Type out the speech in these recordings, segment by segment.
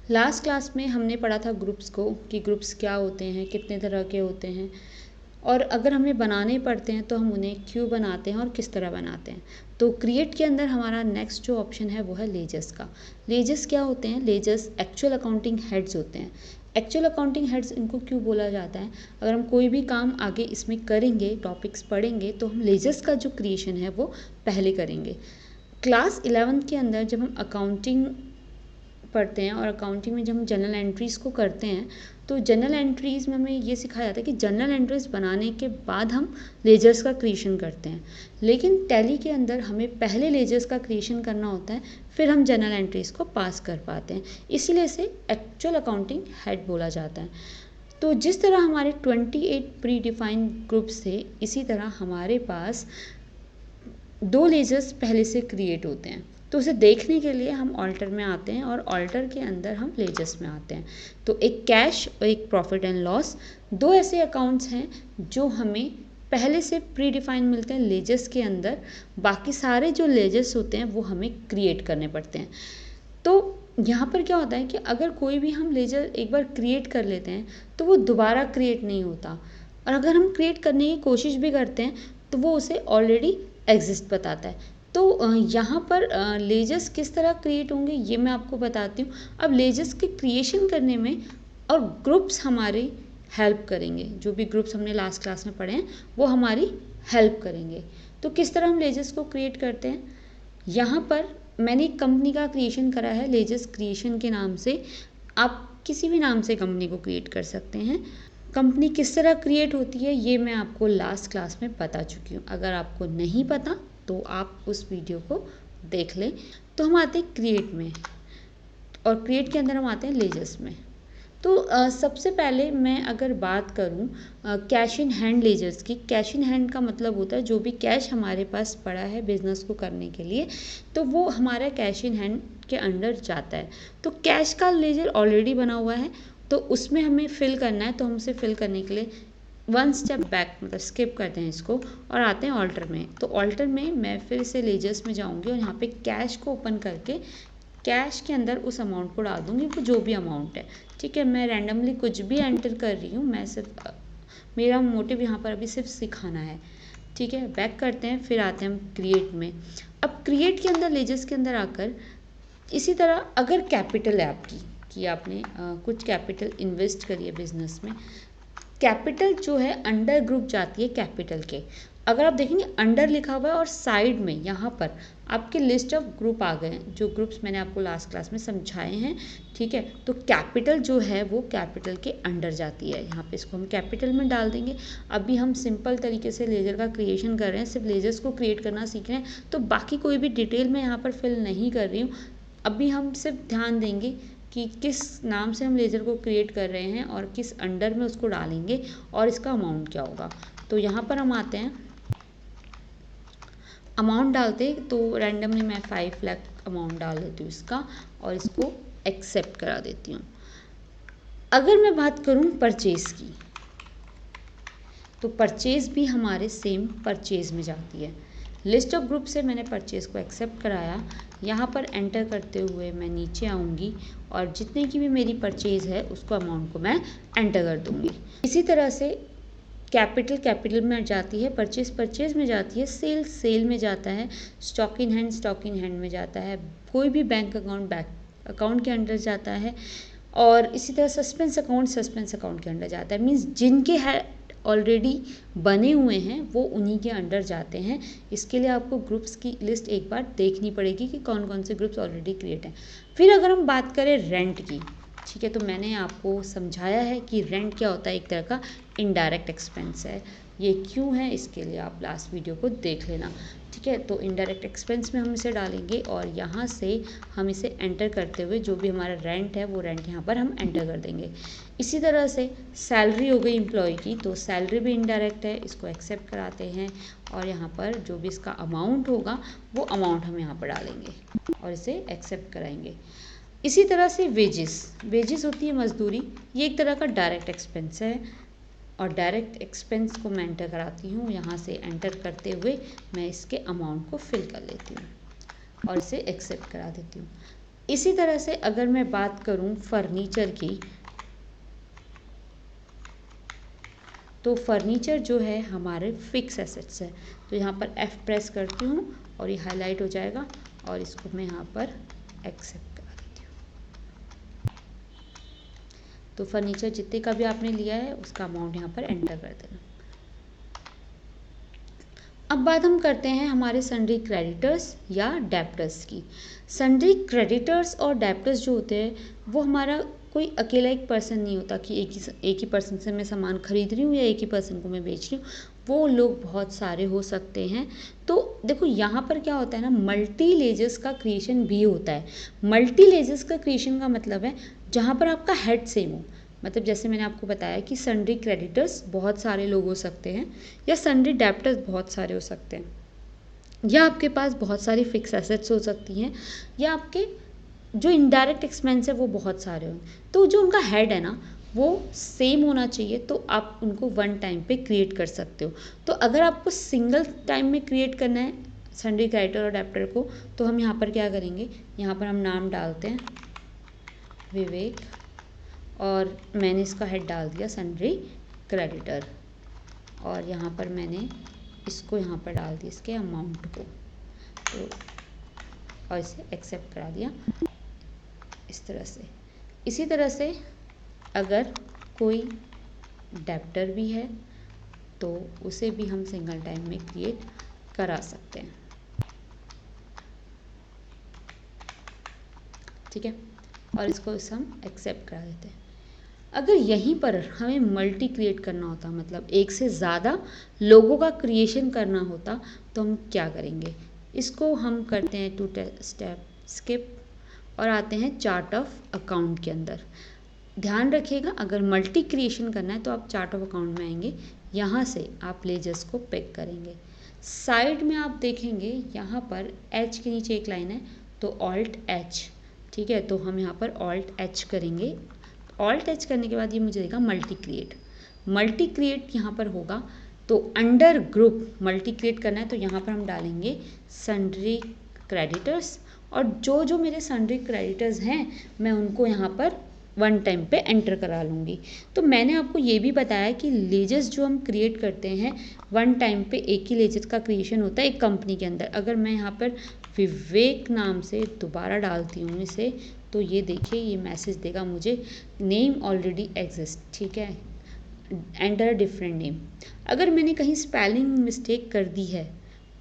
Last class में हमने पढ़ा था ग्रुप्स को, कि ग्रुप्स क्या होते हैं, कितने तरह के होते हैं, और अगर हमें बनाने पड़ते हैं तो हम उन्हें क्यों बनाते हैं और किस तरह बनाते हैं। तो क्रिएट के अंदर हमारा नेक्स्ट जो ऑप्शन है वो है लेजर्स का। लेजर्स क्या होते हैं? लेजर्स एक्चुअल अकाउंटिंग हेड्स होते हैं। एक्चुअल अकाउंटिंग हेड्स इनको क्यों बोला जाता है? अगर हम कोई भी काम आगे इसमें करेंगे, टॉपिक्स पढ़ेंगे, तो हम लेजर्स का जो क्रिएशन है वो पहले करेंगे। क्लास 11 के अंदर जब हम अकाउंटिंग पढ़ते हैं और अकाउंटिंग में जब हम जनरल एंट्रीज़ को करते हैं, तो जनरल एंट्रीज़ में हमें ये सिखाया जाता है कि जनरल एंट्रीज़ बनाने के बाद हम लेजर्स का क्रिएशन करते हैं। लेकिन टैली के अंदर हमें पहले लेजर्स का क्रिएशन करना होता है, फिर हम जनरल एंट्रीज़ को पास कर पाते हैं। इसीलिए इसे एक्चुअल अकाउंटिंग हेड बोला जाता है। तो जिस तरह हमारे 28 प्री डिफाइंड ग्रुप्स थे, इसी तरह हमारे पास 2 लेजर्स पहले से क्रिएट होते हैं। तो उसे देखने के लिए हम ऑल्टर में आते हैं और ऑल्टर के अंदर हम लेजर्स में आते हैं। तो एक कैश और एक प्रॉफिट एंड लॉस, 2 ऐसे अकाउंट्स हैं जो हमें पहले से प्री डिफाइन मिलते हैं लेजर्स के अंदर। बाकी सारे जो लेजर्स होते हैं वो हमें क्रिएट करने पड़ते हैं। तो यहाँ पर क्या होता है कि अगर कोई भी हम लेजर एक बार क्रिएट कर लेते हैं तो वो दोबारा क्रिएट नहीं होता, और अगर हम क्रिएट करने की कोशिश भी करते हैं तो वो उसे ऑलरेडी एग्जिस्ट बताता है। तो यहाँ पर लेजर्स किस तरह क्रिएट होंगे ये मैं आपको बताती हूँ। अब लेजर्स के क्रिएशन करने में और ग्रुप्स हमारी हेल्प करेंगे। जो भी ग्रुप्स हमने लास्ट क्लास में पढ़े हैं वो हमारी हेल्प करेंगे। तो किस तरह हम लेजर्स को क्रिएट करते हैं? यहाँ पर मैंने एक कंपनी का क्रिएशन करा है लेजर्स क्रिएशन के नाम से। आप किसी भी नाम से कंपनी को क्रिएट कर सकते हैं। कंपनी किस तरह क्रिएट होती है ये मैं आपको लास्ट क्लास में बता चुकी हूँ। अगर आपको नहीं पता तो आप उस वीडियो को देख लें। तो हम आते हैं क्रिएट में, और क्रिएट के अंदर हम आते हैं लेजर्स में। तो सबसे पहले मैं अगर बात करूं कैश इन हैंड लेजर्स की। कैश इन हैंड का मतलब होता है जो भी कैश हमारे पास पड़ा है बिजनेस को करने के लिए, तो वो हमारा कैश इन हैंड के अंडर जाता है। तो कैश का लेजर ऑलरेडी बना हुआ है, तो उसमें हमें फिल करना है। तो हम उसे फिल करने के लिए 1 स्टेप बैक, मतलब स्किप करते हैं इसको और आते हैं ऑल्टर में। तो ऑल्टर में मैं फिर से लेजर्स में जाऊंगी और यहाँ पे कैश को ओपन करके कैश के अंदर उस अमाउंट को डाल दूंगी, वो जो भी अमाउंट है। ठीक है, मैं रैंडमली कुछ भी एंटर कर रही हूँ। मैं सिर्फ मेरा मोटिव यहाँ पर अभी सिर्फ सिखाना है। ठीक है, बैक करते हैं, फिर आते हैं हम क्रिएट में। अब क्रिएट के अंदर लेजर्स के अंदर आकर इसी तरह अगर कैपिटल है आपकी, कि आपने कुछ कैपिटल इन्वेस्ट करी है बिजनेस में, कैपिटल जो है अंडर ग्रुप जाती है कैपिटल के। अगर आप देखेंगे अंडर लिखा हुआ है और साइड में यहाँ पर आपके लिस्ट ऑफ ग्रुप आ गए हैं, जो ग्रुप्स मैंने आपको लास्ट क्लास में समझाए हैं। ठीक है, तो कैपिटल जो है वो कैपिटल के अंडर जाती है। यहाँ पे इसको हम कैपिटल में डाल देंगे। अभी हम सिंपल तरीके से लेजर का क्रिएशन कर रहे हैं, सिर्फ लेजर्स को क्रिएट करना सीख रहे हैं, तो बाकी कोई भी डिटेल मैं यहाँ पर फिल नहीं कर रही हूँ। अभी हम सिर्फ ध्यान देंगे कि किस नाम से हम लेज़र को क्रिएट कर रहे हैं और किस अंडर में उसको डालेंगे और इसका अमाउंट क्या होगा। तो यहाँ पर हम आते हैं, अमाउंट डालते, तो रैंडमली मैं 5 लाख अमाउंट डाल देती हूँ इसका और इसको एक्सेप्ट करा देती हूँ। अगर मैं बात करूँ परचेज़ की, तो परचेज़ भी हमारे सेम परचेज़ में जाती है। लिस्ट ऑफ ग्रुप से मैंने परचेज़ को एक्सेप्ट कराया। यहाँ पर एंटर करते हुए मैं नीचे आऊँगी और जितने की भी मेरी परचेज़ है उसको अमाउंट को मैं एंटर कर दूँगी। इसी तरह से कैपिटल कैपिटल में जाती है, परचेज़ परचेज़ में जाती है, सेल सेल में जाता है, स्टॉक इन हैंड में जाता है, कोई भी बैंक अकाउंट के अंडर जाता है, और इसी तरह सस्पेंस अकाउंट के अंडर जाता है। मीन्स जिनके है ऑलरेडी बने हुए हैं वो उन्हीं के अंडर जाते हैं। इसके लिए आपको ग्रुप्स की लिस्ट एक बार देखनी पड़ेगी कि कौन कौन से ग्रुप्स ऑलरेडी क्रिएट हैं। फिर अगर हम बात करें रेंट की, ठीक है, तो मैंने आपको समझाया है कि रेंट क्या होता है, एक तरह का इनडायरेक्ट एक्सपेंस है। ये क्यों है इसके लिए आप लास्ट वीडियो को देख लेना। ठीक है, तो इनडायरेक्ट एक्सपेंस में हम इसे डालेंगे और यहाँ से हम इसे एंटर करते हुए जो भी हमारा रेंट है वो रेंट यहाँ पर हम एंटर कर देंगे। इसी तरह से सैलरी हो गई एम्प्लॉय की, तो सैलरी भी इनडायरेक्ट है, इसको एक्सेप्ट कराते हैं और यहाँ पर जो भी इसका अमाउंट होगा वो अमाउंट हम यहाँ पर डालेंगे और इसे एक्सेप्ट कराएंगे। इसी तरह से वेजेस होती है मजदूरी, ये एक तरह का डायरेक्ट एक्सपेंस है और डायरेक्ट एक्सपेंस को मैं एंटर कराती हूँ। यहाँ से एंटर करते हुए मैं इसके अमाउंट को फिल कर लेती हूँ और इसे एक्सेप्ट करा देती हूँ। इसी तरह से अगर मैं बात करूं फर्नीचर की, तो फर्नीचर जो है हमारे फिक्स एसेट्स है। तो यहाँ पर F प्रेस करती हूँ और ये हाईलाइट हो जाएगा और इसको मैं यहाँ पर एक्सेप्ट करा देती हूँ। तो फर्नीचर जितने का भी आपने लिया है उसका अमाउंट यहाँ पर एंटर कर देना। अब बात हम करते हैं हमारे सन्ड्री क्रेडिटर्स या डेब्टर्स की। सन्ड्री क्रेडिटर्स और डेब्टर्स जो होते हैं वो हमारा कोई अकेला एक पर्सन नहीं होता कि एक ही पर्सन से मैं सामान खरीद रही हूँ या एक ही पर्सन को मैं बेच रही हूँ, वो लोग बहुत सारे हो सकते हैं। तो देखो यहाँ पर क्या होता है ना, मल्टी लेजर्स का क्रिएशन भी होता है। मल्टी लेजर्स का क्रिएशन का मतलब है जहाँ पर आपका हेड सेम हो। मतलब जैसे मैंने आपको बताया कि सन्ड्री क्रेडिटर्स बहुत सारे लोग हो सकते हैं या सन्ड्री डेब्टर्स बहुत सारे हो सकते हैं, या आपके पास बहुत सारी फिक्स एसेट्स हो सकती हैं, या आपके जो इनडायरेक्ट एक्सपेंस है वो बहुत सारे हों। तो जो उनका हेड है ना वो सेम होना चाहिए, तो आप उनको वन टाइम पे क्रिएट कर सकते हो। तो अगर आपको सिंगल टाइम में क्रिएट करना है सन्ड्री क्रेडिटर और डेब्टर को, तो हम यहाँ पर क्या करेंगे, यहाँ पर हम नाम डालते हैं विवेक और मैंने इसका हेड डाल दिया सन्ड्री क्रेडिटर, और यहाँ पर मैंने इसको यहाँ पर डाल दिया इसके अमाउंट को, तो और इसे एक्सेप्ट करा दिया इस तरह से। इसी तरह से अगर कोई डेब्टर भी है तो उसे भी हम सिंगल टाइम में क्रिएट करा सकते हैं, ठीक है। और इसको हम एक्सेप्ट करा देते हैं। अगर यहीं पर हमें मल्टी क्रिएट करना होता, मतलब एक से ज़्यादा लोगों का क्रिएशन करना होता, तो हम क्या करेंगे, इसको हम करते हैं 2 स्टेप स्किप और आते हैं चार्ट ऑफ अकाउंट के अंदर। ध्यान रखिएगा अगर मल्टी क्रिएशन करना है तो आप चार्ट ऑफ अकाउंट में आएंगे, यहाँ से आप लेजर्स को पिक करेंगे। साइड में आप देखेंगे यहाँ पर H के नीचे एक लाइन है, तो ऑल्ट H, ठीक है। तो हम यहाँ पर ऑल्ट H करेंगे। ऑल्ट H करने के बाद ये मुझे देगा मल्टी क्रिएट। मल्टी क्रिएट यहाँ पर होगा, तो अंडर ग्रुप मल्टी क्रिएट करना है तो यहाँ पर हम डालेंगे सन्ड्री क्रेडिटर्स, और जो जो मेरे सन्ड्री क्रेडिटर्स हैं मैं उनको यहाँ पर वन टाइम पे एंटर करा लूँगी। तो मैंने आपको ये भी बताया कि लेजर्स जो हम क्रिएट करते हैं वन टाइम पे एक ही लेजर का क्रिएशन होता है एक कंपनी के अंदर। अगर मैं यहाँ पर विवेक नाम से दोबारा डालती हूँ इसे, तो ये देखिए ये मैसेज देगा मुझे नेम ऑलरेडी एग्जिस्ट, ठीक है, एंटर डिफरेंट नेम। अगर मैंने कहीं स्पेलिंग मिस्टेक कर दी है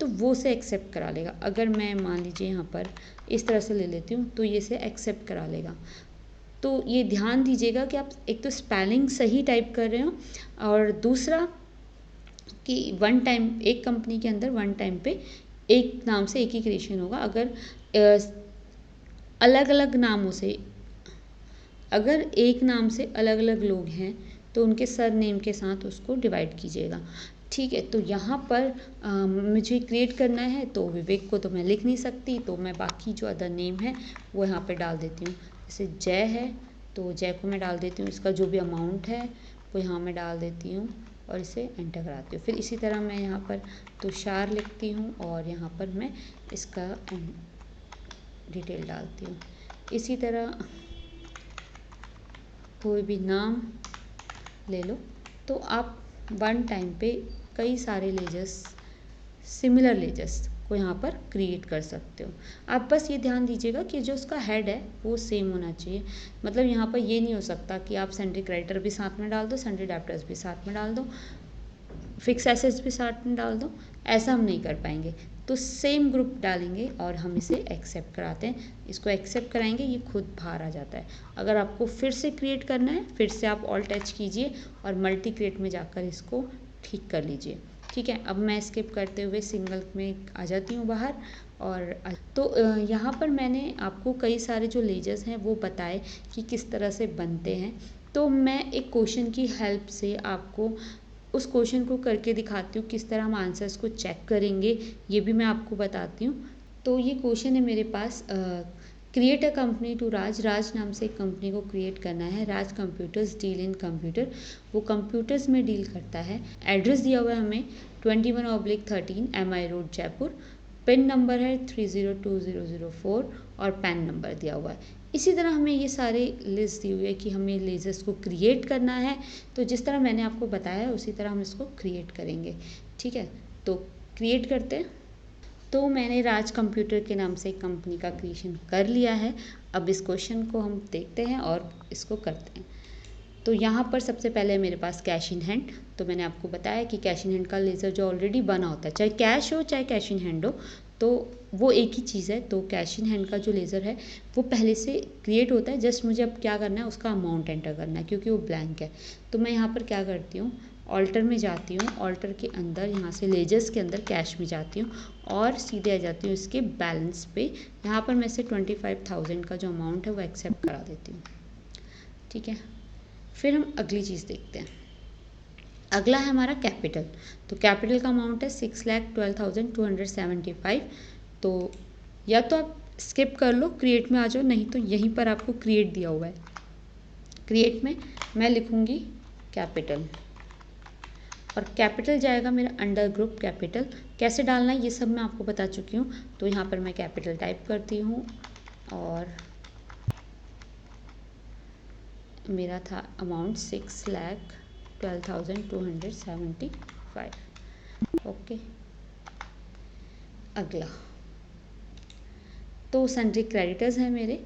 तो वो से एक्सेप्ट करा लेगा। अगर मैं मान लीजिए यहाँ पर इस तरह से ले लेती हूँ तो ये से एक्सेप्ट करा लेगा। तो ये ध्यान दीजिएगा कि आप एक तो स्पेलिंग सही टाइप कर रहे हो, और दूसरा कि वन टाइम एक कंपनी के अंदर वन टाइम पे एक नाम से एक ही क्रिएशन होगा। अगर अलग अलग नामों से, अगर एक नाम से अलग अलग लोग हैं तो उनके सर नेम के साथ उसको डिवाइड कीजिएगा, ठीक है। तो यहाँ पर मुझे क्रिएट करना है तो विवेक को तो मैं लिख नहीं सकती, तो मैं बाकी जो अदर नेम है वो यहाँ पे डाल देती हूँ। जैसे जय है तो जय को मैं डाल देती हूँ, इसका जो भी अमाउंट है वो यहाँ मैं डाल देती हूँ और इसे एंटर कराती हूँ। फिर इसी तरह मैं यहाँ पर तुषार लिखती हूँ और यहाँ पर मैं इसका डिटेल डालती हूँ। इसी तरह कोई भी नाम ले लो, तो आप वन टाइम पे कई सारे लेजर्स, सिमिलर लेजर्स को यहाँ पर क्रिएट कर सकते हो। आप बस ये ध्यान दीजिएगा कि जो उसका हेड है वो सेम होना चाहिए। मतलब यहाँ पर ये नहीं हो सकता कि आप सन्ड्री क्रेडिटर भी साथ में डाल दो, सन्ड्री डेब्टर्स भी साथ में डाल दो, फिक्स एसेट्स भी साथ में डाल दो, ऐसा हम नहीं कर पाएंगे। तो सेम ग्रुप डालेंगे और हम इसे एक्सेप्ट कराते हैं। इसको एक्सेप्ट कराएंगे, ये खुद बाहर आ जाता है। अगर आपको फिर से क्रिएट करना है, फिर से आप ऑल्ट H कीजिए और मल्टी क्रिएट में जाकर इसको ठीक कर लीजिए, ठीक है। अब मैं स्किप करते हुए सिंगल में आ जाती हूँ बाहर। और तो यहाँ पर मैंने आपको कई सारे जो लेजर्स हैं वो बताए कि किस तरह से बनते हैं। तो मैं एक क्वेश्चन की हेल्प से आपको उस क्वेश्चन को करके दिखाती हूँ, किस तरह हम आंसर्स को चेक करेंगे ये भी मैं आपको बताती हूँ। तो ये क्वेश्चन है मेरे पास, क्रिएट अ कंपनी टू राज। राज नाम से एक कंपनी को क्रिएट करना है। राज कंप्यूटर्स डील इन कंप्यूटर, वो कंप्यूटर्स में डील करता है। एड्रेस दिया हुआ है हमें 21/13 MI road Jaipur. Pin number है 302004 और पैन नंबर दिया हुआ है। इसी तरह हमें ये सारे लिस्ट दी हुई है कि हमें लेज़र्स को क्रिएट करना है, तो जिस तरह मैंने आपको बताया है उसी तरह हम इसको क्रिएट करेंगे। ठीक है, तो क्रिएट करते हैं। तो मैंने राज कंप्यूटर के नाम से एक कंपनी का क्रिएशन कर लिया है। अब इस क्वेश्चन को हम देखते हैं और इसको करते हैं। तो यहाँ पर सबसे पहले मेरे पास कैश इन हैंड, तो मैंने आपको बताया कि कैश इन हैंड का लेज़र जो ऑलरेडी बना होता है, चाहे कैश हो चाहे कैश इन हैंड हो, तो वो एक ही चीज़ है। तो कैश इन हैंड का जो लेज़र है वो पहले से क्रिएट होता है, जस्ट मुझे अब क्या करना है, उसका अमाउंट एंटर करना है क्योंकि वो ब्लैंक है। तो मैं यहाँ पर क्या करती हूँ, ऑल्टर में जाती हूँ, ऑल्टर के अंदर यहाँ से लेजर्स के अंदर कैश में जाती हूँ और सीधे आ जाती हूँ इसके बैलेंस पे। यहाँ पर मैं से 25,000 का जो अमाउंट है वो एक्सेप्ट करा देती हूँ। ठीक है, फिर हम अगली चीज़ देखते हैं। अगला है हमारा कैपिटल। तो कैपिटल का अमाउंट है 6,12,275। तो या तो आप स्किप कर लो, क्रिएट में आ जाओ, नहीं तो यहीं पर आपको क्रिएट दिया हुआ है। क्रिएट में मैं लिखूँगी कैपिटल और कैपिटल जाएगा मेरा अंडर ग्रुप कैपिटल। कैसे डालना है ये सब मैं आपको बता चुकी हूँ। तो यहाँ पर मैं कैपिटल टाइप करती हूँ और मेरा था अमाउंट 6,12,275। ओके, अगला तो सन्ड्री क्रेडिटर्स हैं मेरे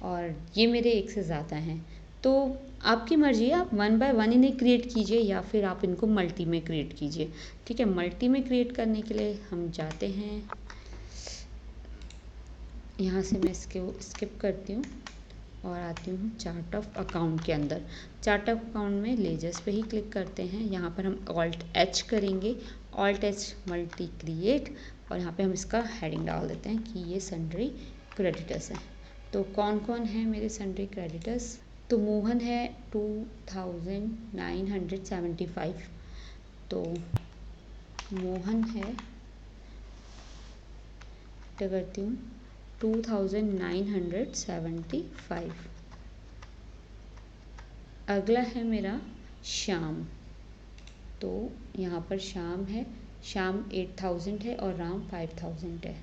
और ये मेरे एक से ज़्यादा हैं। तो आपकी मर्ज़ी है, आप 1 बाय 1 इन्हें क्रिएट कीजिए या फिर आप इनको मल्टी में क्रिएट कीजिए। ठीक है, मल्टी में क्रिएट करने के लिए हम जाते हैं, यहाँ से मैं इसको स्किप करती हूँ और आती हूँ चार्ट ऑफ अकाउंट के अंदर। चार्ट ऑफ अकाउंट में लेजर्स पे ही क्लिक करते हैं। यहाँ पर हम ऑल्ट एच करेंगे, ऑल्ट एच मल्टी क्रिएट, और यहाँ पे हम इसका हेडिंग डाल देते हैं कि ये सन्ड्री क्रेडिटर्स हैं। तो कौन कौन है मेरे सन्ड्री क्रेडिटर्स, तो मोहन है 2,975। तो मोहन है, क्या करती हूँ, 2,975। अगला है मेरा श्याम। तो यहाँ पर श्याम है, श्याम 8,000 है और राम 5,000 है।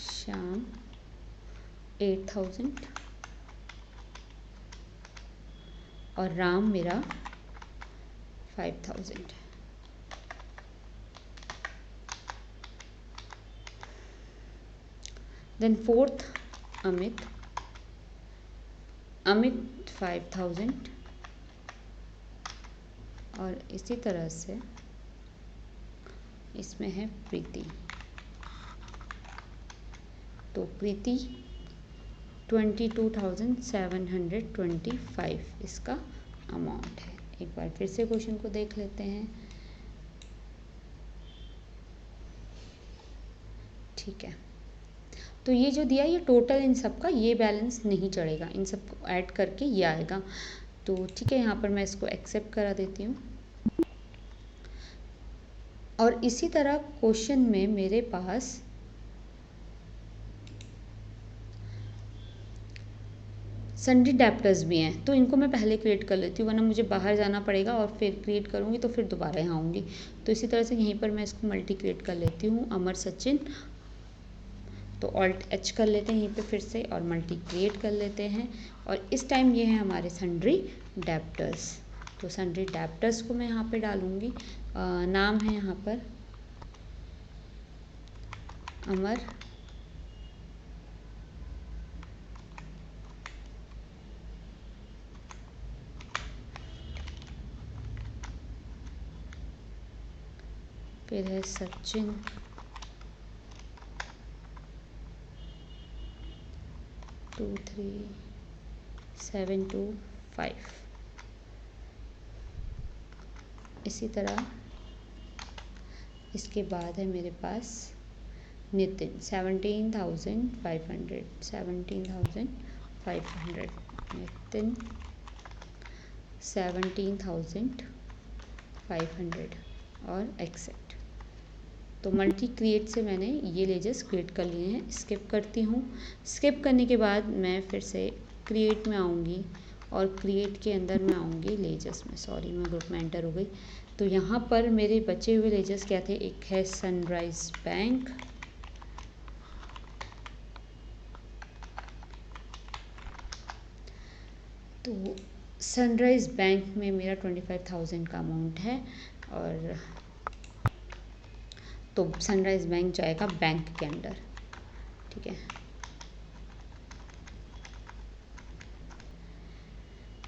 श्याम 8,000 और राम मेरा 5,000 है। देन फोर्थ अमित, अमित 5,000 और इसी तरह से इसमें है प्रीति। तो प्रीति 22,725 इसका अमाउंट है। एक बार फिर से क्वेश्चन को देख लेते हैं। ठीक है, तो ये जो दिया ये टोटल इन सब का, ये बैलेंस नहीं चढ़ेगा, इन सब को ऐड करके ये आएगा। तो ठीक है, यहाँ पर मैं इसको एक्सेप्ट करा देती हूँ। और इसी तरह क्वेश्चन में मेरे पास सन्ड्री डेप्टर्स भी हैं, तो इनको मैं पहले क्रिएट कर लेती हूँ, वरना मुझे बाहर जाना पड़ेगा और फिर क्रिएट करूँगी तो फिर दोबारा यहाँ आऊँगी। तो इसी तरह से यहीं पर मैं इसको मल्टी क्रिएट कर लेती हूँ, अमर सचिन। तो ऑल्ट एच कर लेते हैं यहीं पे फिर से और मल्टी क्रिएट कर लेते हैं। और इस टाइम ये है हमारे सन्ड्री डेप्टर्स। तो सन्ड्री डेप्टर्स को मैं यहाँ पे डालूँगी, नाम है यहाँ पर अमर, फिर है सचिन, 23,725। इसी तरह इसके बाद है मेरे पास नितिन 17,500, 17,500, नितिन 17,500 और एक्सेप्ट। तो मल्टी क्रिएट से मैंने ये लेजर्स क्रिएट कर लिए हैं। स्किप करती हूँ, स्किप करने के बाद मैं फिर से क्रिएट में आऊँगी और क्रिएट के अंदर मैं आऊँगी लेजर्स में, सॉरी मैं ग्रुप में एंटर हो गई। तो यहाँ पर मेरे बचे हुए लेजर्स क्या थे, एक है सनराइज बैंक, तो सनराइज बैंक में मेरा 25,000 का अमाउंट है, और तो सनराइज बैंक जाएगा बैंक के अंडर, ठीक है।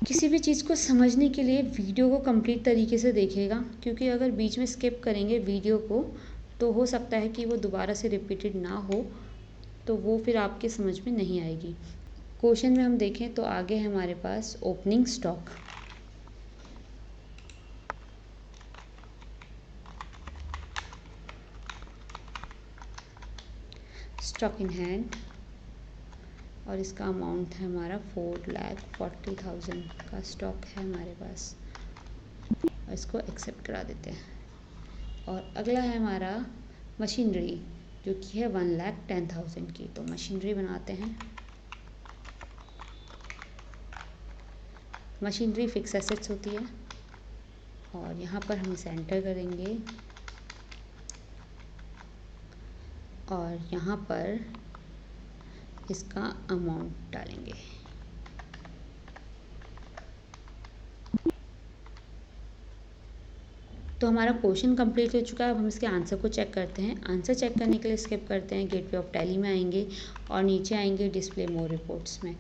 किसी भी चीज़ को समझने के लिए वीडियो को कंप्लीट तरीके से देखिएगा, क्योंकि अगर बीच में स्किप करेंगे वीडियो को तो हो सकता है कि वो दोबारा से रिपीटेड ना हो, तो वो फिर आपके समझ में नहीं आएगी। क्वेश्चन में हम देखें तो आगे है हमारे पास opening stock, stock in hand, और इसका अमाउंट है हमारा 4,40,000 का स्टॉक है हमारे पास, और इसको एक्सेप्ट करा देते हैं। और अगला है हमारा मशीनरी, जो कि है 1,10,000 की, तो मशीनरी बनाते हैं। मशीनरी फिक्स एसेट्स होती है, और यहाँ पर हम इसे एंटर करेंगे, और यहाँ पर इसका अमाउंट डालेंगे। तो हमारा क्वेश्चन कंप्लीट हो चुका है। अब हम इसके आंसर को चेक करते हैं। आंसर चेक करने के लिए स्किप करते हैं, गेटवे ऑफ टैली में आएंगे और नीचे आएंगे डिस्प्ले मोर रिपोर्ट्स में।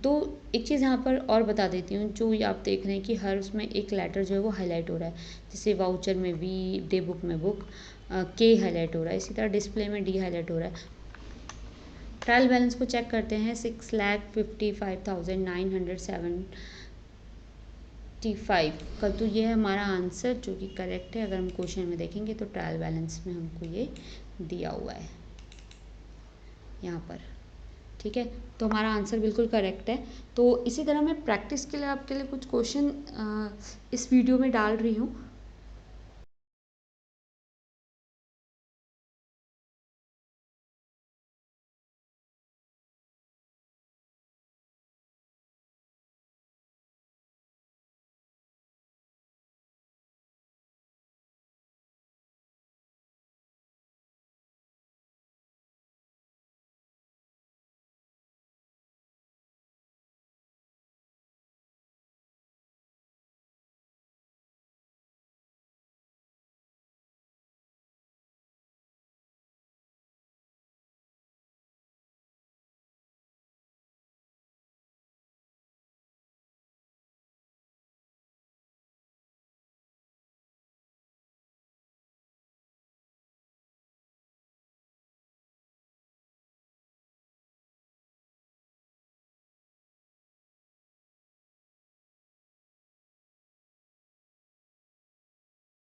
तो एक चीज़ यहाँ पर और बता देती हूँ, जो ये आप देख रहे हैं कि हर उसमें एक लेटर जो है वो हाईलाइट हो रहा है, जैसे वाउचर में वी, डे बुक में बुक, के हाईलाइट हो रहा है, इसी तरह डिस्प्ले में डी हाईलाइट हो रहा है। ट्रायल बैलेंस को चेक करते हैं, 6,55,975 का, तो ये है हमारा आंसर जो कि करेक्ट है। अगर हम क्वेश्चन में देखेंगे तो ट्रायल बैलेंस में हमको ये दिया हुआ है यहाँ पर, ठीक है। तो हमारा आंसर बिल्कुल करेक्ट है। तो इसी तरह मैं प्रैक्टिस के लिए आपके लिए कुछ क्वेश्चन इस वीडियो में डाल रही हूँ,